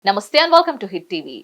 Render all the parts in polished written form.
నమస్తే and welcome to hit TV.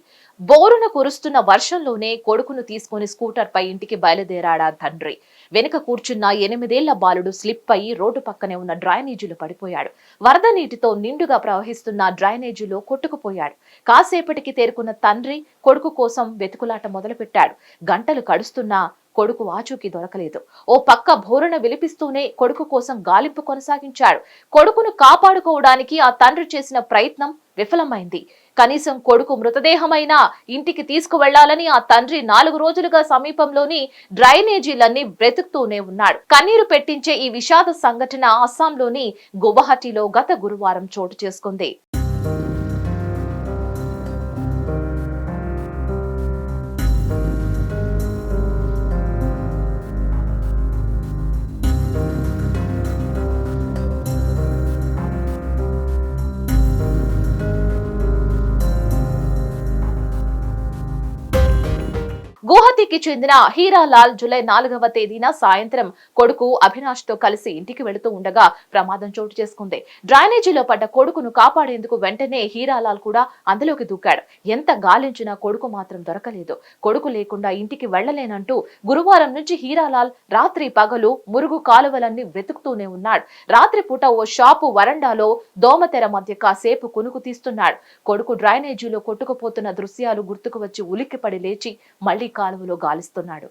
బోరున కురుస్తున్న వర్షంలోనే కొడుకును తీసుకుని స్కూటర్ పై ఇంటికి బయలుదేరాడా తండ్రి. వెనుక కూర్చున్న 8 ఏళ్ల బాలుడు స్లిప్ అయి రోడ్డు పక్కనే ఉన్న డ్రైనేజీలో పడిపోయాడు. వరద నీటితో నిండుగా ప్రవహిస్తున్న డ్రైనేజీలో కొట్టుకుపోయాడు. కాసేపటికి తేరుకున్న తండ్రి కొడుకు కోసం వెతుకులాట మొదలుపెట్టాడు. గంటలు గడుస్తున్నా కొడుకు ఆచూకీ దొరకలేదు. ఓ పక్క బోరున విలిపిస్తూనే కొడుకు కోసం గాలింపు కొనసాగించాడు. కొడుకును కాపాడుకోవడానికి ఆ తండ్రి చేసిన ప్రయత్నం విఫలమైంది. కనీసం కొడుకు మృతదేహమైనా ఇంటికి తీసుకువెళ్లాలని ఆ తండ్రి 4 రోజులుగా సమీపంలోని డ్రైనేజీలన్నీ బ్రతుకుతూనే ఉన్నాడు. కన్నీరు పెట్టించే ఈ విషాద సంఘటన అస్సాంలోని గువాహటిలో గత గురువారం చోటు చేసుకుంది. గువాహతికి చెందిన హీరాలాల్ జూలై 4వ తేదీన సాయంత్రం కొడుకు అభినాష్ తో కలిసి ఇంటికి వెళుతూ ఉండగా ప్రమాదం చోటు చేసుకుంది. డ్రైనేజీలో పడ్డ కొడుకును కాపాడేందుకు వెంటనే హీరాలాల్ కూడా అందులోకి దూకాడు. ఎంత గాలించినా కొడుకు మాత్రం దొరకలేదు. కొడుకు లేకుండా ఇంటికి వెళ్లలేనంటూ గురువారం నుంచి హీరాలాల్ రాత్రి పగలు మురుగు కాలువలన్నీ వెతుకుతూనే ఉన్నాడు. రాత్రి పూట ఓ షాపు వరండాలో దోమతెర మధ్య కాసేపు కునుకు తీస్తున్నాడు. కొడుకు డ్రైనేజీలో కొట్టుకుపోతున్న దృశ్యాలు గుర్తుకు వచ్చి ఉలిక్కిపడి లేచి మళ్లీ కాలువలో గాలిస్తున్నాడు.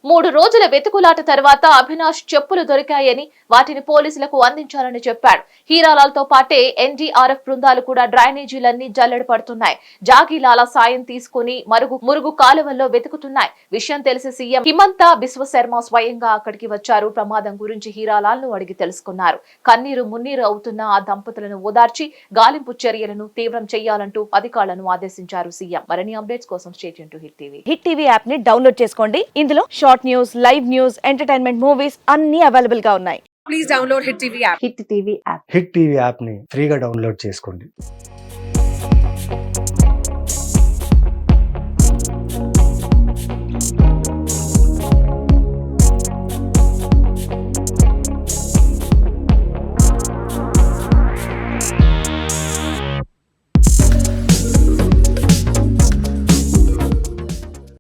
3 రోజుల వెతుకులాట తర్వాత అభినాష్ చెప్పులు దొరికాయని వాటిని పోలీసులకు అందించాలని చెప్పాడు. హీరాలాల్ తో పాటే ఎన్డీఆర్ఎఫ్ బృందాలు కూడా డ్రైనేజీలన్నీ జల్లెడ పడుతున్నాయి. జాగీలాల సాయం తీసుకుని మురుగు కాలువల్లో వెతుకుతున్నాయి. విషయం తెలిసి సీఎం హిమంత బిశ్వ శర్మ స్వయంగా అక్కడికి వచ్చారు. ప్రమాదం గురించి హీరాలాల్ ను అడిగి తెలుసుకున్నారు. కన్నీరు మున్నీరు అవుతున్న ఆ దంపతులను ఓదార్చి గాలింపు చర్యలను తీవ్రం చేయాలంటూ అధికారులను ఆదేశించారు సీఎం. మరిన్ని అప్డేట్స్ కోసం stay tune to hit TV. Hit TV app ని డౌన్లోడ్ చేసుకోండి. ఇందులో short news, live news, entertainment movies అన్ని అవైలబుల్ గా ఉన్నాయి. Please download Hit TV app. Hit TV app hit TV యాప్ని ఫ్రీగా డౌన్లోడ్ చేసుకోండి.